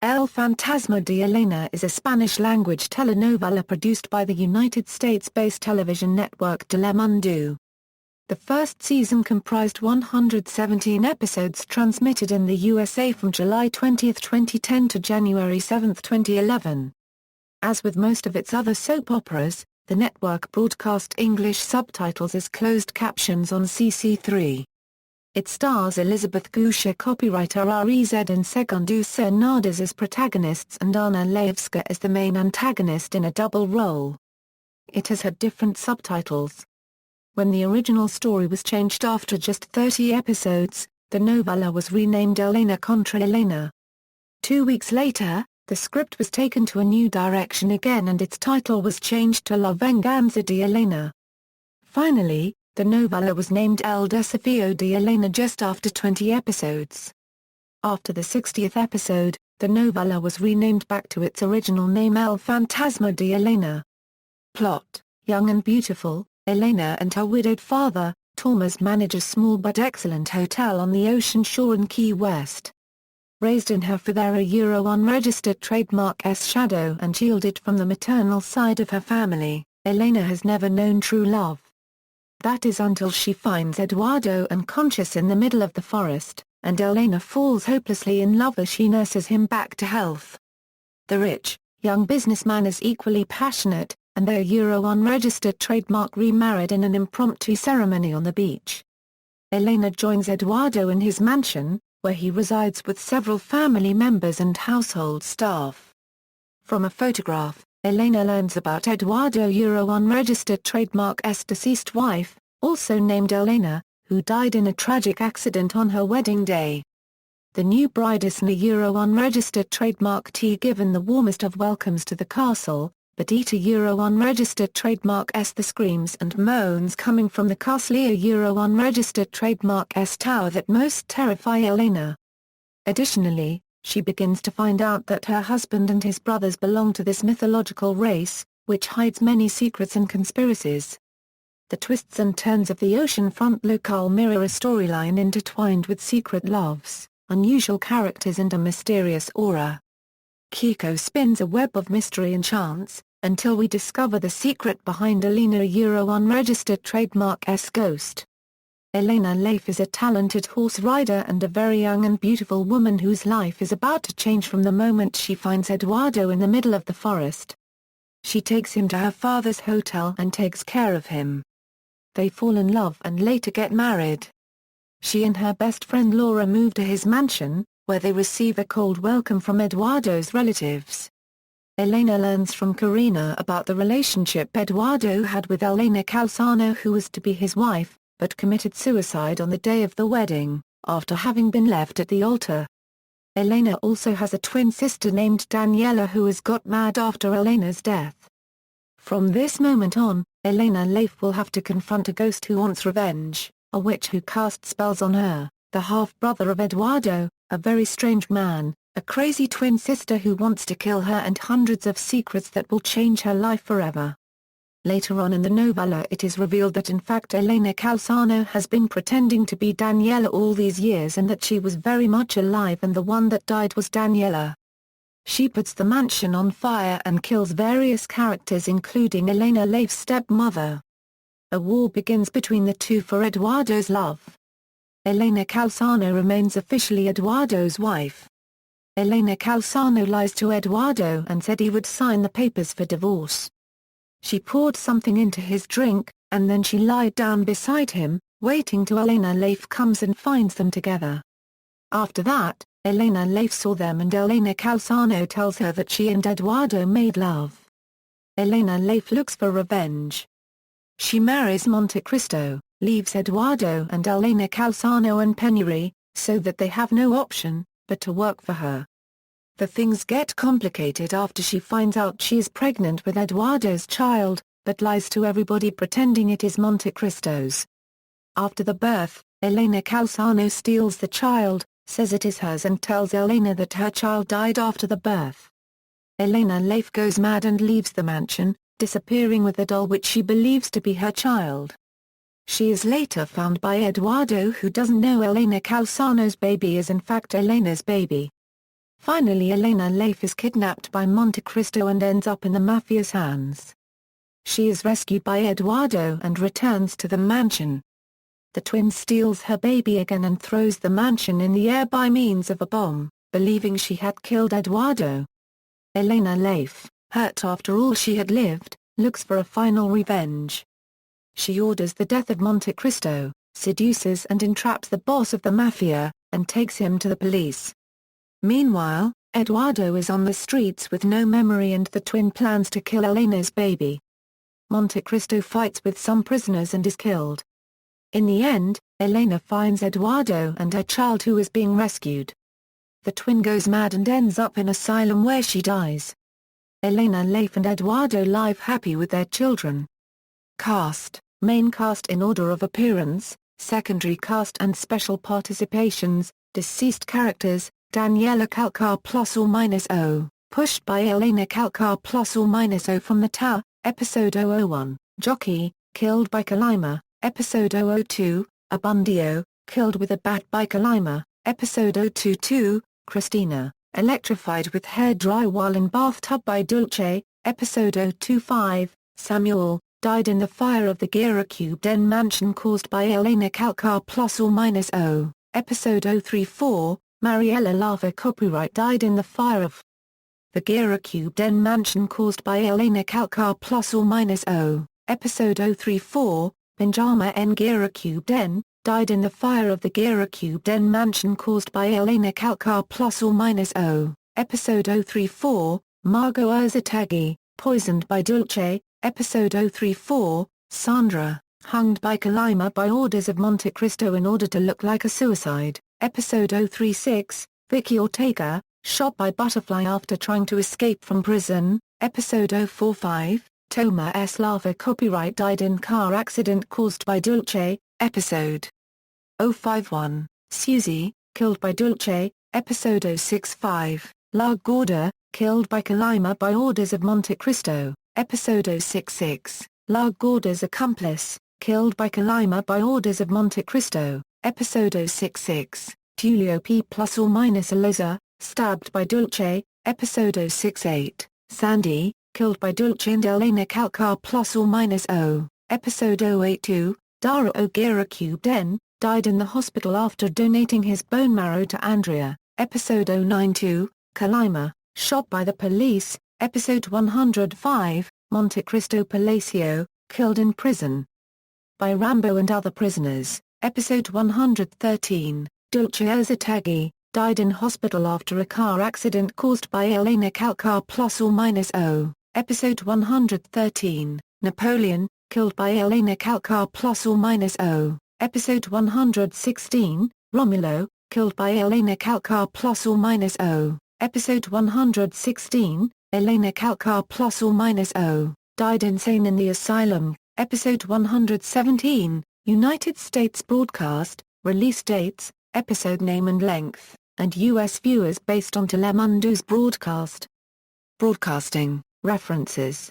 El Fantasma de Elena is a Spanish-language telenovela produced by the United States-based television network Telemundo. The first season comprised 117 episodes transmitted in the USA from July 20, 2010 to January 7, 2011. As with most of its other soap operas, the network broadcast English subtitles as closed captions on CC3. It stars Elizabeth Gutiérrez, copywriter REZ, and Segundo Cernadas as protagonists and Ana Layevska as the main antagonist in a double role. It has had different subtitles. When the original story was changed after just 30 episodes, the novella was renamed Elena contra Elena. 2 weeks later, the script was taken to a new direction again and its title was changed to La Venganza de Elena. Finally, the novella was named El Desafío de Elena just after 20 episodes. After the 60th episode, the novella was renamed back to its original name El Fantasma de Elena. Plot: young and beautiful, Elena and her widowed father, Thomas, manage a small but excellent hotel on the ocean shore in Key West. Raised in her for their unregistered trademark S shadow and shielded from the maternal side of her family, Elena has never known true love. That is until she finds Eduardo unconscious in the middle of the forest, and Elena falls hopelessly in love as she nurses him back to health. The rich, young businessman is equally passionate, and their unregistered trademark remarried in an impromptu ceremony on the beach. Elena joins Eduardo in his mansion, where he resides with several family members and household staff. From a photograph, Elena learns about Eduardo unregistered trademark's deceased wife, also named Elena, who died in a tragic accident on her wedding day. The new bride is unregistered trademark T given the warmest of welcomes to the castle, but Eta unregistered trademark S the screams and moans coming from the castle unregistered trademark S tower that most terrify Elena. Additionally, she begins to find out that her husband and his brothers belong to this mythological race, which hides many secrets and conspiracies. The twists and turns of the oceanfront locale mirror a storyline intertwined with secret loves, unusual characters and a mysterious aura. Kiko spins a web of mystery and chance, until we discover the secret behind Elena unregistered trademark S ghost. Elena Leif is a talented horse rider and a very young and beautiful woman whose life is about to change from the moment she finds Eduardo in the middle of the forest. She takes him to her father's hotel and takes care of him. They fall in love and later get married. She and her best friend Laura move to his mansion, where they receive a cold welcome from Eduardo's relatives. Elena learns from Karina about the relationship Eduardo had with Elena Calzano, who was to be his wife, but committed suicide on the day of the wedding, after having been left at the altar. Elena also has a twin sister named Daniela who has got mad after Elena's death. From this moment on, Elena Leif will have to confront a ghost who wants revenge, a witch who casts spells on her, the half-brother of Eduardo, a very strange man, a crazy twin sister who wants to kill her, and hundreds of secrets that will change her life forever. Later on in the novella it is revealed that in fact Elena Calzano has been pretending to be Daniela all these years and that she was very much alive and the one that died was Daniela. She puts the mansion on fire and kills various characters including Elena Leif's stepmother. A war begins between the two for Eduardo's love. Elena Calzano remains officially Eduardo's wife. Elena Calzano lies to Eduardo and said he would sign the papers for divorce. She poured something into his drink, and then she lied down beside him, waiting till Elena Leif comes and finds them together. After that, Elena Leif saw them and Elena Calzano tells her that she and Eduardo made love. Elena Leif looks for revenge. She marries Monte Cristo, leaves Eduardo and Elena Calzano in penury, so that they have no option but to work for her. The things get complicated after she finds out she is pregnant with Eduardo's child, but lies to everybody pretending it is Monte Cristo's. After the birth, Elena Calzano steals the child, says it is hers and tells Elena that her child died after the birth. Elena Leif goes mad and leaves the mansion, disappearing with the doll which she believes to be her child. She is later found by Eduardo, who doesn't know Elena Calzano's baby is in fact Elena's baby. Finally Elena Layevska is kidnapped by Monte Cristo and ends up in the mafia's hands. She is rescued by Eduardo and returns to the mansion. The twin steals her baby again and throws the mansion in the air by means of a bomb, believing she had killed Eduardo. Elena Layevska, hurt after all she had lived, looks for a final revenge. She orders the death of Monte Cristo, seduces and entraps the boss of the mafia, and takes him to the police. Meanwhile, Eduardo is on the streets with no memory and the twin plans to kill Elena's baby. Monte Cristo fights with some prisoners and is killed. In the end, Elena finds Eduardo and her child who is being rescued. The twin goes mad and ends up in asylum where she dies. Elena Layevska and Eduardo live happy with their children. Cast, main cast in order of appearance, secondary cast and special participations, deceased characters, Daniela Calcar ±0, pushed by Elena Calcar ±0 from the tower, episode 001, Jockey, killed by Kalima, episode 002, Abundio, killed with a bat by Kalima, episode 022, Christina, electrified with hair dry while in bathtub by Dulce, episode 025, Samuel, died in the fire of the Gira Den mansion caused by Elena Calcar ±0, episode 034, Mariella Lava copyright died in the fire of the Gira Den mansion caused by Elena Calcar ±0, episode 034, Benjama N Gira Den, died in the fire of the Gira Den mansion caused by Elena Calcar ±0, episode 034, Margot Erzatagi, poisoned by Dulce, episode 034, Sandra, hanged by Kalima by orders of Monte Cristo in order to look like a suicide, episode 036, Vicky Ortega, shot by butterfly after trying to escape from prison, episode 045, Toma S. Lava copyright died in car accident caused by Dulce, episode 051, Susie, killed by Dulce, episode 065, La Gorda, killed by Kalima by orders of Monte Cristo, episode 066, La Gorda's accomplice, killed by Kalima by orders of Monte Cristo, episode 066, Tulio P ± Aloza, stabbed by Dulce, episode 068, Sandy, killed by Dulce and Elena Calcar ±0, episode 082, Dara Ogira Den, died in the hospital after donating his bone marrow to Andrea, episode 092, Kalima, shot by the police, episode 105, Monte Cristo Palacio, killed in prison by Rambo and other prisoners, episode 113, Dulce Erzatagi, died in hospital after a car accident caused by Elena Calcar ±0, episode 113, Napoleon, killed by Elena Calcar ±0, episode 116, Romulo, killed by Elena Calcar ±0, episode 116, Elena Calcar ±0, died insane in the asylum, episode 117, United States broadcast, release dates, episode name and length, and U.S. viewers based on Telemundo's broadcast. Broadcasting, references.